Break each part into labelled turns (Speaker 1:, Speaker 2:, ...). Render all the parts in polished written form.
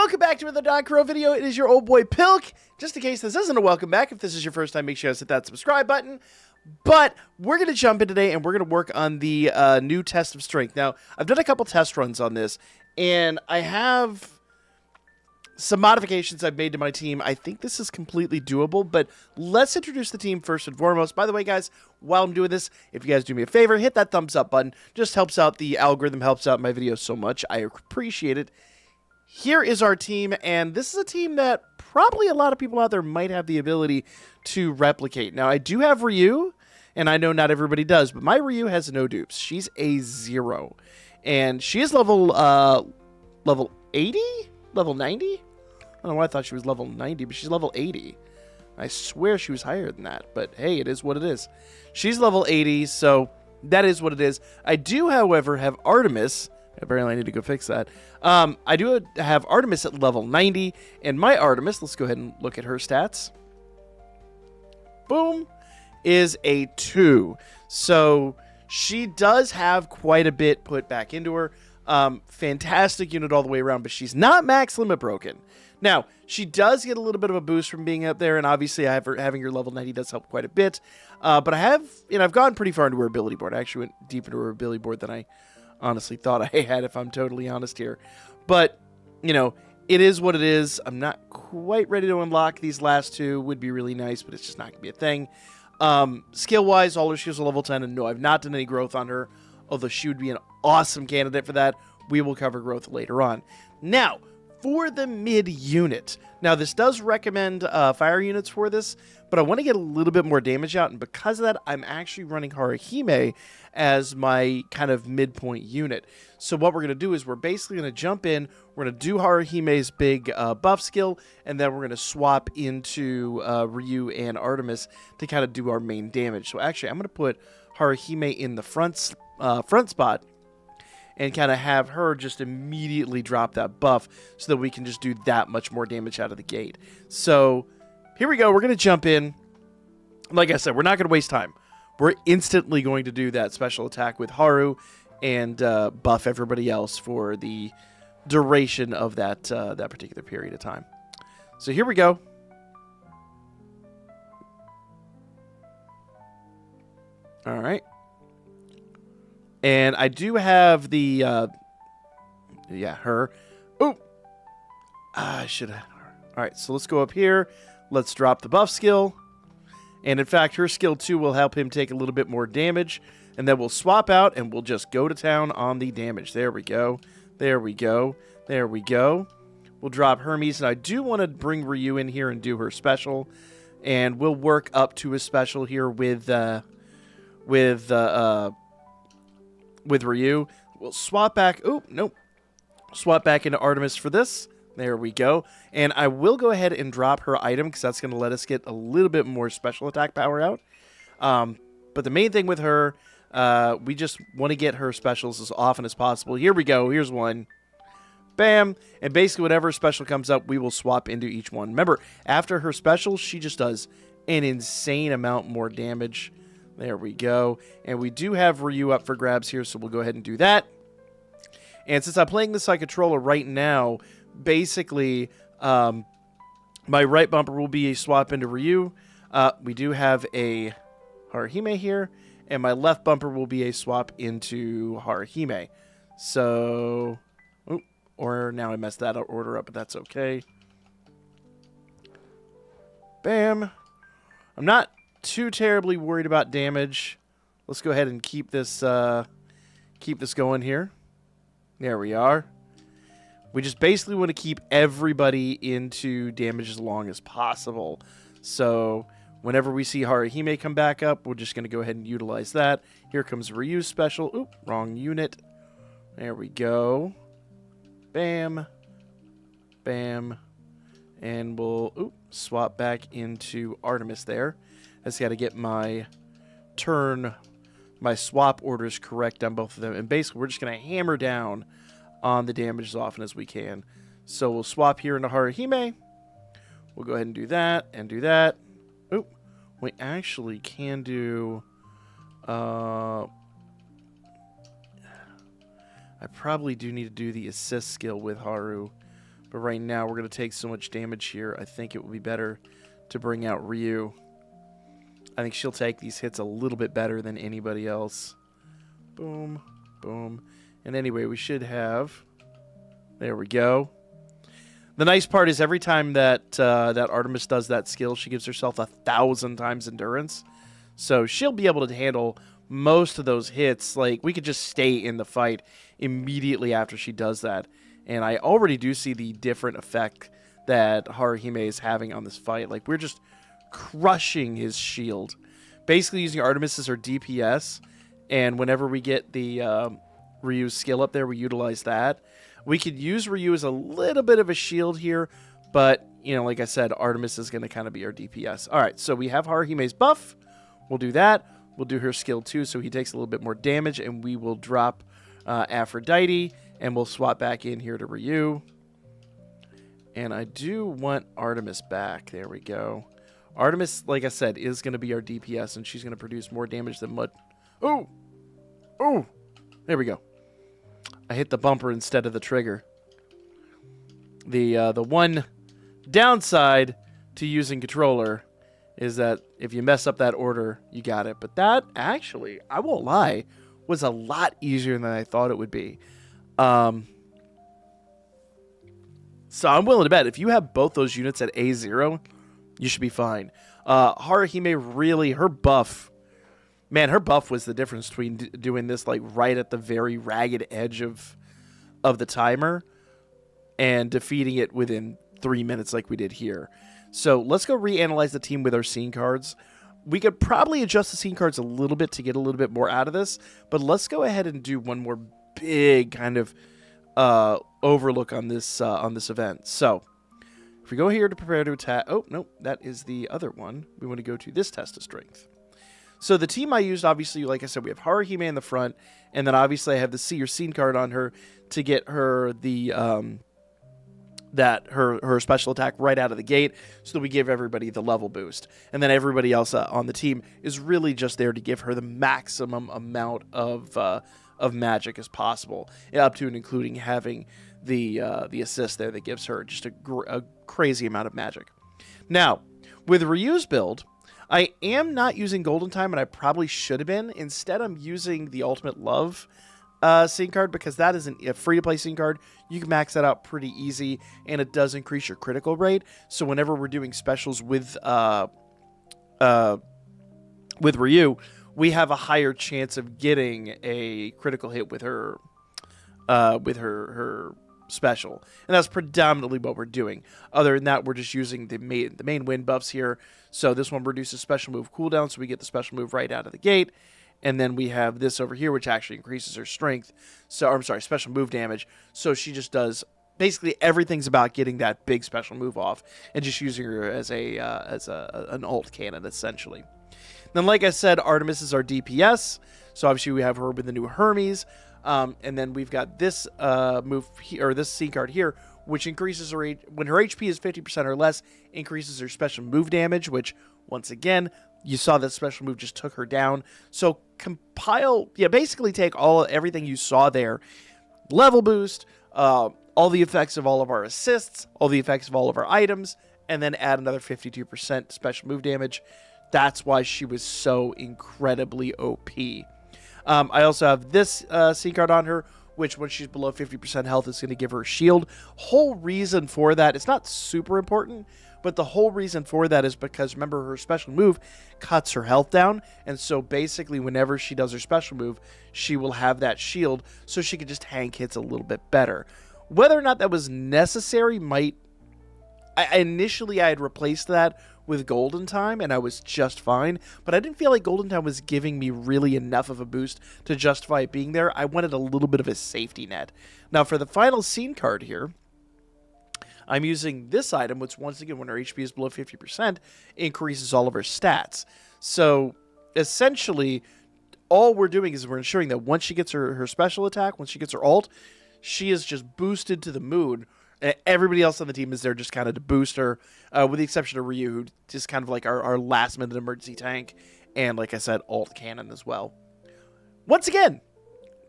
Speaker 1: Welcome back to another danchro video. It is your old boy Pilk. Just in case this isn't a welcome back, if this is your first time, make sure you hit that subscribe button. But we're going to jump in today and we're going to work on the new test of strength. Now, I've done a couple test runs on this, and I have some modifications I've made to my team. I think this is completely doable, but let's introduce the team first and foremost. By the way, guys, while I'm doing this, if you guys do me a favor, hit that thumbs up button. Just helps out the algorithm, helps out my videos so much. I appreciate it. Here is our team, and this is a team that probably a lot of people out there might have the ability to replicate. Now, I do have Ryu, and I know not everybody does, but my Ryu has no dupes. She's a 0, and she is level 80? Level 90? I don't know why I thought she was level 90, but she's level 80. I swear she was higher than that, but hey, it is what it is. She's level 80, so that is what it is. I do, however, have Artemis. Apparently, I need to go fix that. I do have Artemis at level 90, and my Artemis, let's go ahead and look at her stats. Boom, is a 2. So she does have quite a bit put back into her. Fantastic unit all the way around, but she's not max limit broken. Now, she does get a little bit of a boost from being up there, and obviously having her level 90 does help quite a bit. But I've gone pretty far into her ability board. I actually went deep into her ability board than I honestly thought I had, if I'm totally honest here. But, it is what it is. I'm not quite ready to unlock these last two. Would be really nice, but it's just not going to be a thing. Skill-wise, all her skills are level 10, and no, I've not done any growth on her, although she would be an awesome candidate for that. We will cover growth later on. Now, for the mid unit. Now, this does recommend fire units for this, but I want to get a little bit more damage out, and because of that, I'm actually running Haruhime as my kind of midpoint unit. So what we're going to do is we're basically going to jump in, we're going to do Haruhime's big buff skill, and then we're going to swap into Ryu and Artemis to kind of do our main damage. So actually, I'm going to put Haruhime in the front spot, and kind of have her just immediately drop that buff so that we can just do that much more damage out of the gate. So here we go. We're going to jump in. Like I said, we're not going to waste time. We're instantly going to do that special attack with Haru and buff everybody else for the duration of that particular period of time. So here we go. All right. And I do have the, her. Oh, I should have. All right, so let's go up here. Let's drop the buff skill. And in fact, her skill 2 will help him take a little bit more damage. And then we'll swap out and we'll just go to town on the damage. There we go. There we go. There we go. We'll drop Hermes. And I do want to bring Ryu in here and do her special. And we'll work up to a special here with Ryu. We'll swap back. Oh, nope. Swap back into Artemis for this. There we go. And I will go ahead and drop her item because that's going to let us get a little bit more special attack power out. But the main thing with her, we just want to get her specials as often as possible. Here we go. Here's one. Bam. And basically whatever special comes up, we will swap into each one. Remember, after her special, she just does an insane amount more damage. There we go. And we do have Ryu up for grabs here, so we'll go ahead and do that. And since I'm playing this on controller right now, basically, my right bumper will be a swap into Ryu. We do have a Haruhime here, and my left bumper will be a swap into Haruhime. So, or now I messed that order up, but that's okay. Bam. I'm not too terribly worried about damage. Let's go ahead and keep this going here. There we are. We just basically want to keep everybody into damage as long as possible. So whenever we see Haruhime come back up, we're just going to go ahead and utilize that. Here comes Ryu's special. Oop, wrong unit. There we go. Bam. Bam. And we'll swap back into Artemis there. I just got to get my swap orders correct on both of them. And basically, we're just going to hammer down on the damage as often as we can. So we'll swap here into Haruhime. We'll go ahead and do that and do that. Oh, we actually can do... I probably do need to do the assist skill with Haru. But But right now, we're going to take so much damage here. I think it will be better to bring out Ryu. I think she'll take these hits a little bit better than anybody else. Boom, boom. And anyway, we should have... There we go. The nice part is every time that that Artemis does that skill, she gives herself 1,000 times endurance. So she'll be able to handle most of those hits. Like, we could just stay in the fight immediately after she does that. And I already do see the different effect that Haruhime is having on this fight. Like, we're just crushing his shield. Basically using Artemis as our DPS. And whenever we get the Ryu's skill up there, we utilize that. We could use Ryu as a little bit of a shield here, but, you know, like I said, Artemis is going to kind of be our DPS. All right, so we have Haruhime's buff. We'll do that. We'll do her skill too, so he takes a little bit more damage, and we will drop Aphrodite, and we'll swap back in here to Ryu. And I do want Artemis back. There we go. Artemis, like I said, is going to be our DPS, and she's going to produce more damage than Mud. Oh! Oh! There we go. I hit the bumper instead of the trigger. The one downside to using controller is that if you mess up that order, you got it. But that, actually, I won't lie, was a lot easier than I thought it would be. So I'm willing to bet if you have both those units at A0, you should be fine. Haruhime really, her buff... Man, her buff was the difference between doing this like right at the very ragged edge of the timer and defeating it within 3 minutes like we did here. So let's go reanalyze the team with our scene cards. We could probably adjust the scene cards a little bit to get a little bit more out of this, but let's go ahead and do one more big kind of overlook on this event. So if we go here to prepare to attack... Oh, no, that is the other one. We want to go to this test of strength. So the team I used, obviously, like I said, we have Haruhime in the front, and then obviously I have the see or scene card on her to get her the her special attack right out of the gate, so that we give everybody the level boost. And then everybody else on the team is really just there to give her the maximum amount of magic as possible, up to and including having the assist there that gives her just a crazy amount of magic. Now, with Ryu's build, I am not using Golden Time, and I probably should have been. Instead, I'm using the Ultimate Love scene card, because that is a free-to-play scene card. You can max that out pretty easy, and it does increase your critical rate. So whenever we're doing specials with Ryu, we have a higher chance of getting a critical hit with her special, and that's predominantly what we're doing. Other than that, we're just using the main win buffs here. So this one reduces special move cooldown, so we get the special move right out of the gate. And then we have this over here, which actually increases her strength. So, I'm sorry, special move damage. So she just does basically everything's about getting that big special move off and just using her as an ult cannon essentially. Then, like I said, Artemis is our DPS. So obviously we have her with the new Hermes. And then we've got this move here, or this scene card here, which increases her when her HP is 50% or less, increases her special move damage, which once again, you saw that special move just took her down. So basically take everything you saw there, level boost, all the effects of all of our assists, all the effects of all of our items, and then add another 52% special move damage. That's why she was so incredibly OP. I also have this scene card on her, which when she's below 50% health is going to give her a shield. Whole reason for that, it's not super important, but the whole reason for that is because, remember, her special move cuts her health down, and so basically whenever she does her special move, she will have that shield, so she can just tank hits a little bit better. Whether or not that was necessary initially I had replaced that with Golden Time, and I was just fine, but I didn't feel like Golden Time was giving me really enough of a boost to justify it being there. I wanted a little bit of a safety net. Now, for the final scene card here, I'm using this item, which once again, when her HP is below 50%, increases all of her stats. So, essentially, all we're doing is we're ensuring that once she gets her special attack, once she gets her ult, she is just boosted to the moon. Everybody else on the team is there just kind of to boost her, with the exception of Ryu, who just kind of like our last-minute emergency tank, and like I said, ult cannon as well. Once again,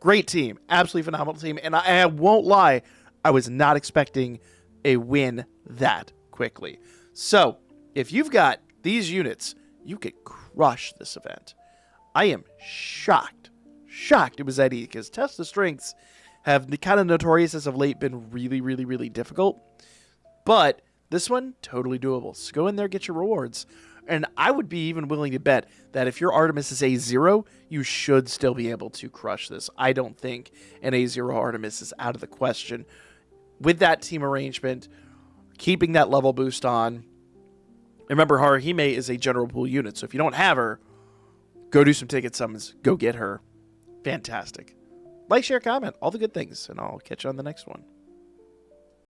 Speaker 1: great team. Absolutely phenomenal team. And I won't lie, I was not expecting a win that quickly. So, if you've got these units, you could crush this event. I am shocked it was that easy, because Test of Strengths have the kind of notorious as of late been really, really, really difficult. But this one, totally doable. So go in there, get your rewards. And I would be even willing to bet that if your Artemis is A0, you should still be able to crush this. I don't think an A0 Artemis is out of the question. With that team arrangement, keeping that level boost on. Remember, Haruhime is a general pool unit, so if you don't have her, go do some ticket summons. Go get her. Fantastic. Like, share, comment, all the good things, and I'll catch you on the next one.